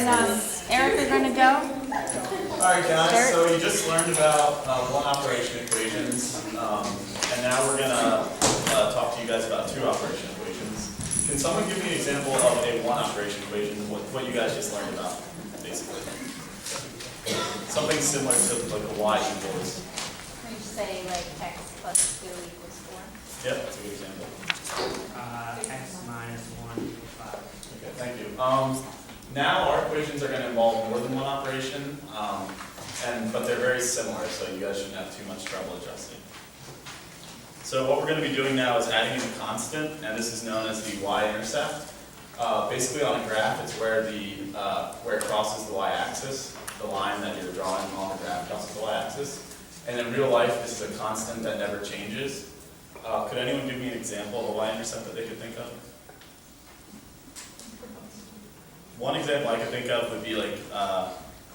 and Eric are going to go. Alright guys, so you just learned about one operation equations, and now we're going to talk to you guys about two operation equations. Can someone give me an example of a one operation equation, what you guys just learned about, basically? Something similar to like a y equals. Can you say like x plus 2 equals 4? Yep, that's a good example. X minus 1 equals 5. Okay, thank you. Now our equations are going to involve more than one operation, but they're very similar, so you guys shouldn't have too much trouble adjusting. So what we're going to be doing now is adding in a constant, and this is known as the y-intercept. Basically on a graph, it's where it crosses the y-axis, the line that you're drawing on the graph crosses the y-axis. And in real life, this is a constant that never changes. Could anyone give me an example of a y-intercept that they could think of? One example I could think of would be like,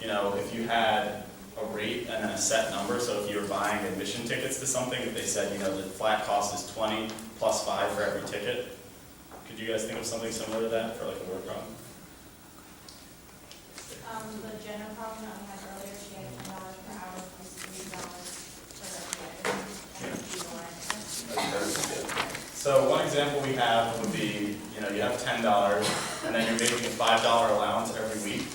if you had a rate and then a set number, so if you were buying admission tickets to something, if they said, the flat cost is 20 plus 5 for every ticket, could you guys think of something similar to that for like a word problem? The general problem that we had earlier, she had $10 per hour plus $3 for every So one example we have would be, you have $10 and then you're making a $5 allowance every week.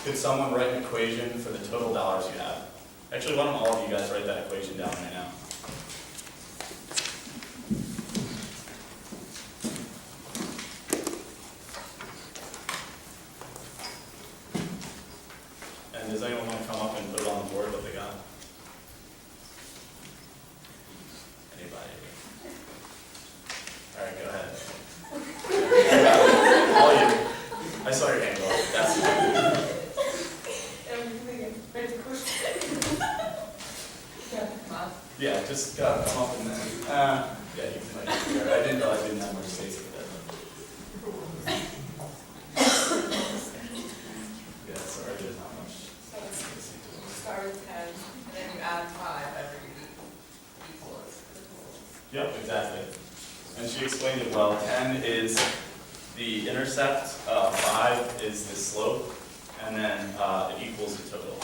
Could someone write an equation for the total dollars you have? Actually, why don't all of you guys write that equation down right now? And does anyone want to come up and put it on the board what they got? Anybody? All right, go ahead. All you. I saw your hand go up. That's it. Yeah, just come up and then. Yeah, you can I didn't realize I didn't have much space for that. Yeah, sorry, there's not much. So you start with 10, and then you add 5 every equals the total. Yep, exactly. And she explained it well. 10 is the intercept, 5 is the slope, and then it equals the total.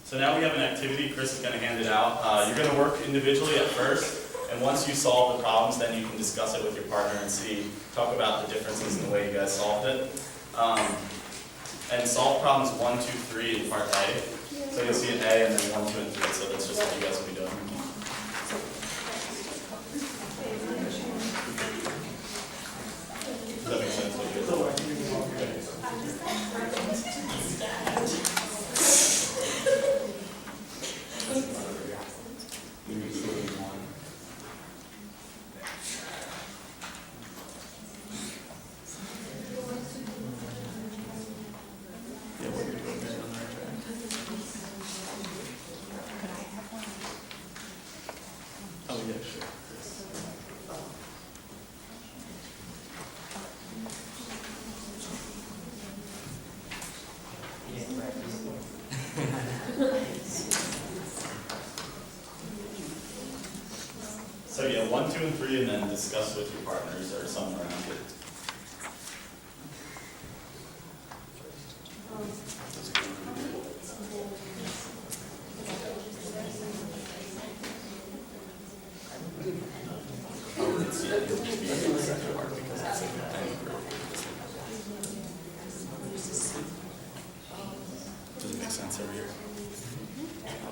So now we have an activity. Chris is going to hand it out. You're going to work individually at first, and once you solve the problems, then you can discuss it with your partner and talk about the differences in the way you guys solved it. And solve problems 1, 2, 3 in part A. So you'll see an A and then 1, 2, and 3. So that's just what you guys will be doing. Does that make sense? Oh, yeah, sure. So yeah, 1, 2, and 3, and then discuss with your partners or someone around it. Oh, it's the second part because it's like a tiny group. Does it make sense over here?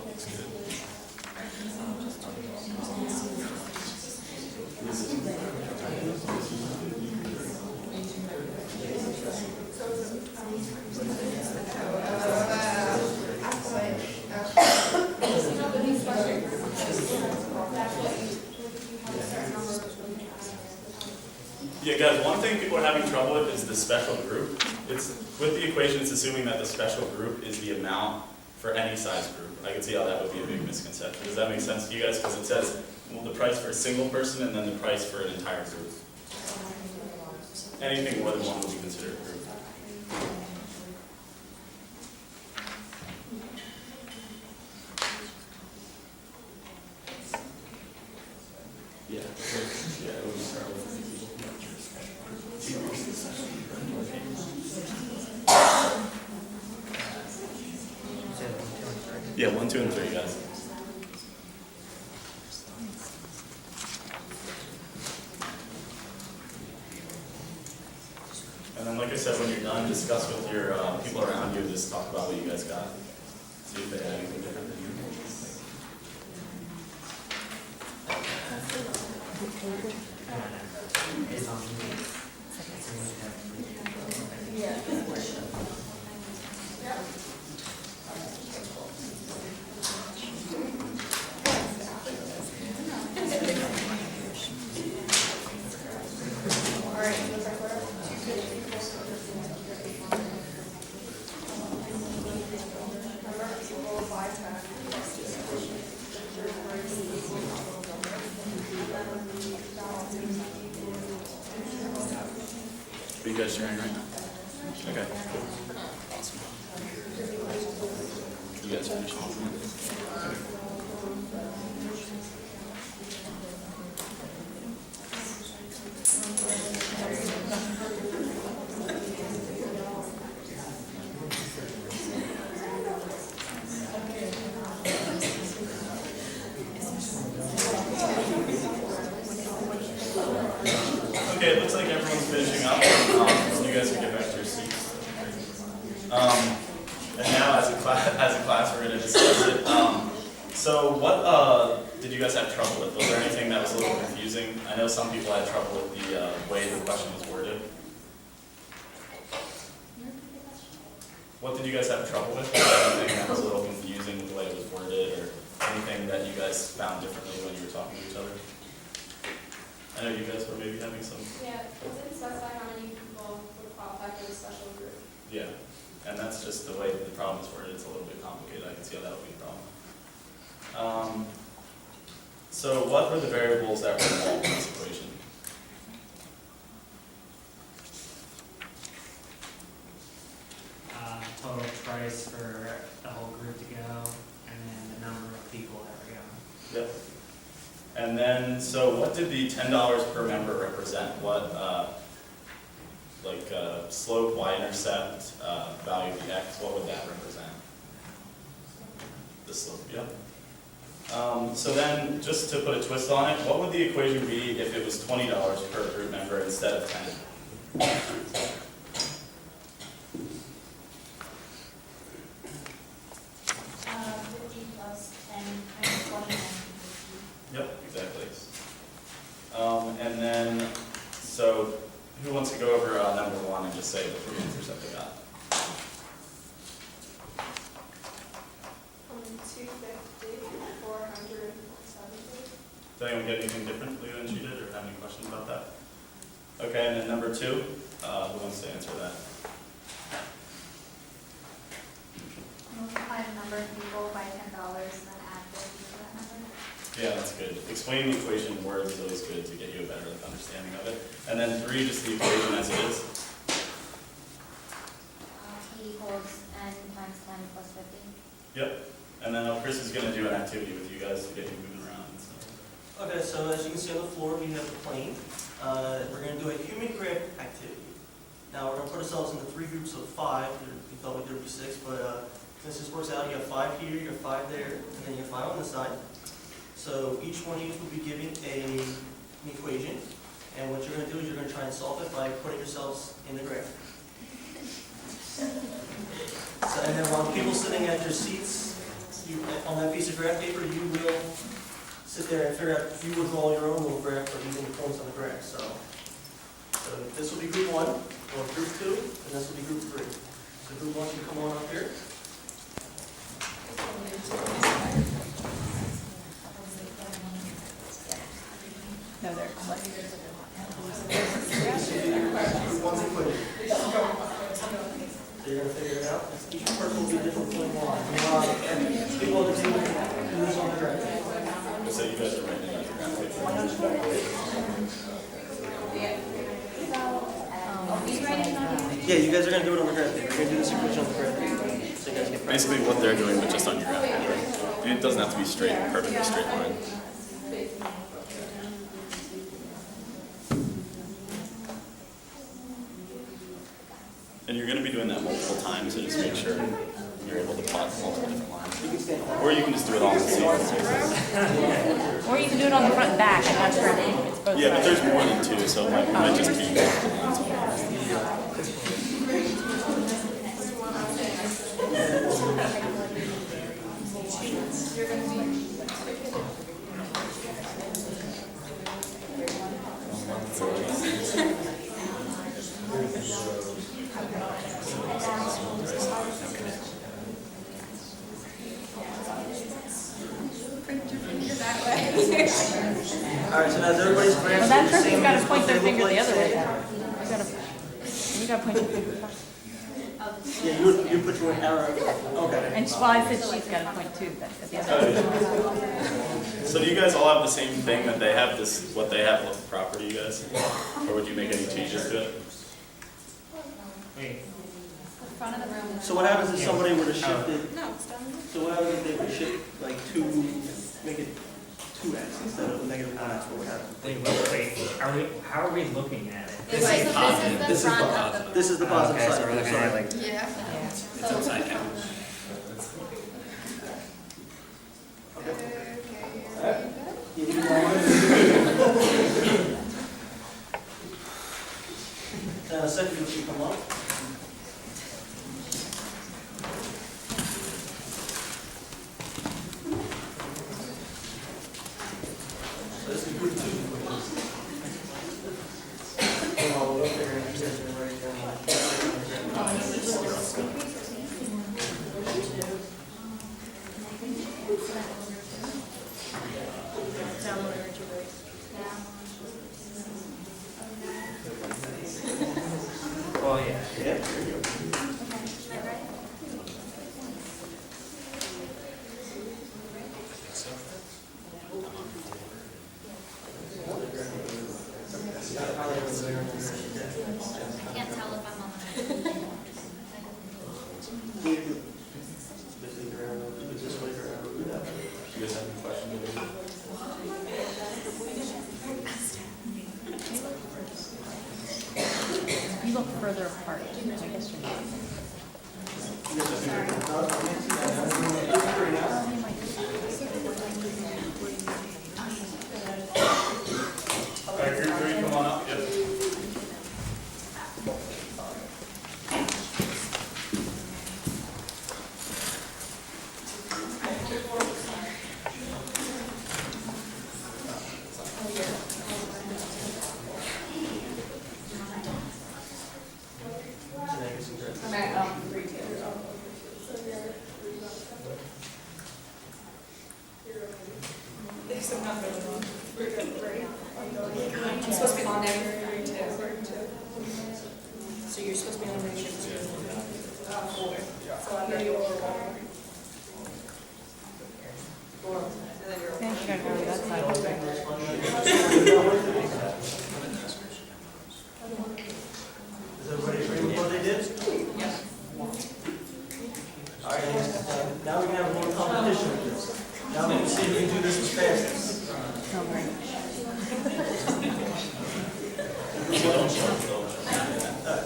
Looks good. Yeah, guys, one thing people are having trouble with is the special group. With the equation, it's assuming that the special group is the amount for any size group. I can see how that would be a big misconception. Does that make sense to you guys? Because it says the price for a single person and then the price for an entire group. Anything more than one would be considered a group. Yeah, it would start with people. Yeah, 1, 2, and 3, guys. And then, like I said, when you're done, discuss with your people around you. Just talk about what you guys got. See if they had anything different than you. It's on me. Are you guys sharing right now? Okay, cool. Awesome. You guys finish off? Okay, it looks like everyone's finishing up. You guys can get back to your seats. And now, as a class, we're going to discuss it. So, what did you guys have trouble with? Was there anything that was a little confusing? I know some people had trouble with the way the question was worded. What did you guys have trouble with? Was there anything that was a little confusing with the way it was worded, or anything that you guys found differently when you were talking to each other? I know you guys were maybe having some. Yeah, it didn't specify how many people would qualify for the special group. Yeah, and that's just the way the problem is worded. It's a little bit complicated. I can see how that would be a problem. So what were the variables that were involved in this equation? Total price for the whole group to go, and then the number of people that were going. Yep. And then, so what did the $10 per member represent? What, slope, y-intercept, value of the x, what would that represent? The slope, yep. So then, just to put a twist on it, what would the equation be if it was $20 per group member instead of 10? 50 plus 10 times 20. Yep, exactly. And then, so who wants to go over number 1 and just say the three answers that they got? 250, 400, 470. Did anyone get anything differently than she did, or have any questions about that? Okay, and then number 2, who wants to answer that? Multiply the number of people by $10 and then add 50 to that number. Yeah, that's good. Explaining the equation in words is always good to get you a better understanding of it. And then 3, just the equation as it is. E equals n times 10 plus 50. Yep. And then Chris is going to do an activity with you guys to get you moving around and stuff. Okay, so as you can see on the floor, we have the plane. We're going to do a human grip activity. Now we're going to put ourselves into 3 groups of 5. We thought there would be 6, but since this works out, you have 5 here, you have 5 there, and then you have 5 on this side. So each one of you will be given an equation, and what you're going to do is you're going to try and solve it by putting yourselves in the graph. So, and then while people sitting at their seats, on that piece of graph paper, you will sit there and figure out, you will draw your own little graph for using the points on the graph. So this will be group 1, or group 2, and this will be group 3. So group 1 can come on up here. No, they're Group 1's equation. So you're going to figure it out. Each person will be a different point 1. People on the table do this on the graph. So you guys are writing it out. Yeah, you guys are going to do it on the graph paper. You're going to do this equation on the graph paper. So you guys get practice. Basically what they're doing, but just on your graph paper. And it doesn't have to be straight, perfectly straight line. And you're going to be doing that multiple times, so just make sure you're able to plot multiple different lines. Or you can just do it all in the same. Or you can do it on the front and back, and that's for, it's both Yeah, but sides. there's more than two, so it might just be. Alright, so now is everybody's graph Well, that the person's same gotta as point what their they finger look the like? other way. You gotta point your finger back. Yeah, you put your arrow. Okay. And well, I said she's gotta point too, but at the other way. So do you guys all have the same thing that they have, this, what they have with the property, you guys? Or would you make any changes to it? Wait, The front of the room. So what happens if somebody were to shift it, No, it's done. so what happens if they would shift like make it 2x instead of negative 1x, what would happen? how are we looking at it? This is the front of the. This is the positive Okay, side. so we're looking at like, Yeah. It's upside down. Second, if you come up. So this is group 2. oh yeah. Yeah, there you go. I can't tell if I'm on the. You guys have any questions? You look further apart, I guess you're not. Alright, group 3, come on up. Yep. I'm at, 3 2. There's some not really wrong. We're good, I'm supposed to be on there, 3 2. So you're supposed to be on there, 2. 4. So I know you were 1. 4. And then you're. I think you gotta go to that side of the room. Is everybody agree with what they did? Yes. All right, now we can have a little competition with this. Now we can see if we can do this as fast. Don't worry.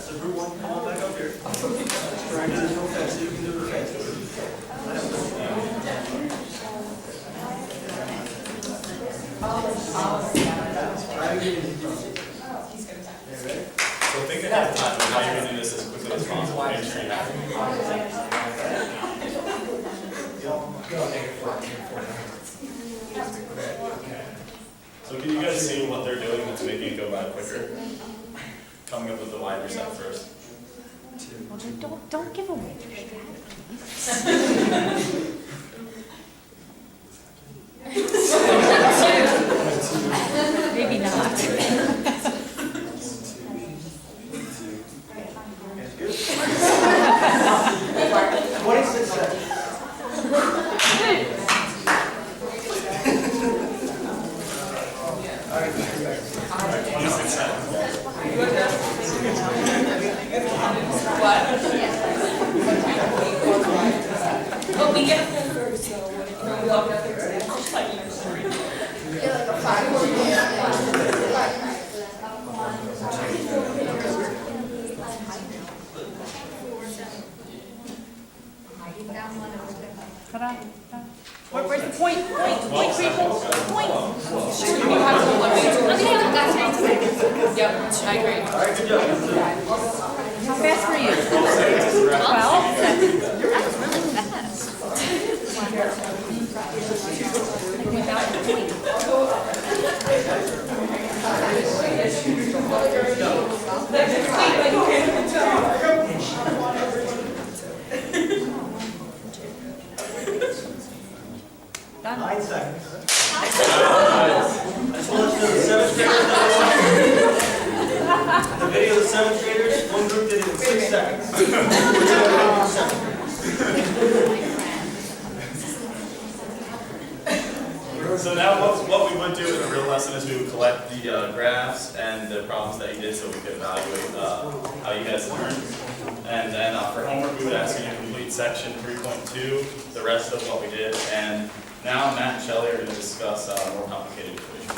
So group 1, come on back up here. Try and do this real fast, see if you can do it fast. Try and get it. Okay, ready? So think ahead of time, how you're gonna do this as quickly as possible, make sure you have. So can you guys see what they're doing that's making it go by quicker? Coming up with the wider set first. Well, then don't give away your strategies. Maybe not. That's good. 26 seconds. All right, 26 seconds. But we get a full first, so when it comes up, it's like you're sorry. You're like a 5. How Where's the point? Point, people, point. You have to eliminate. Okay, I got 30 seconds. Yep, I agree. All right, good job. How fast were you? 12 seconds. That was really fast. Without the point. Done. 9 seconds. I just want to know the 7th graders that the video of the 7th graders, one group did it in 6 seconds. So now what we would do in a real lesson is we would collect the graphs and the problems that you did so we could evaluate how you guys learned. And then for homework we would ask you to complete section 3.2, the rest of what we did. And now Matt and Shelley are going to discuss more complicated equations.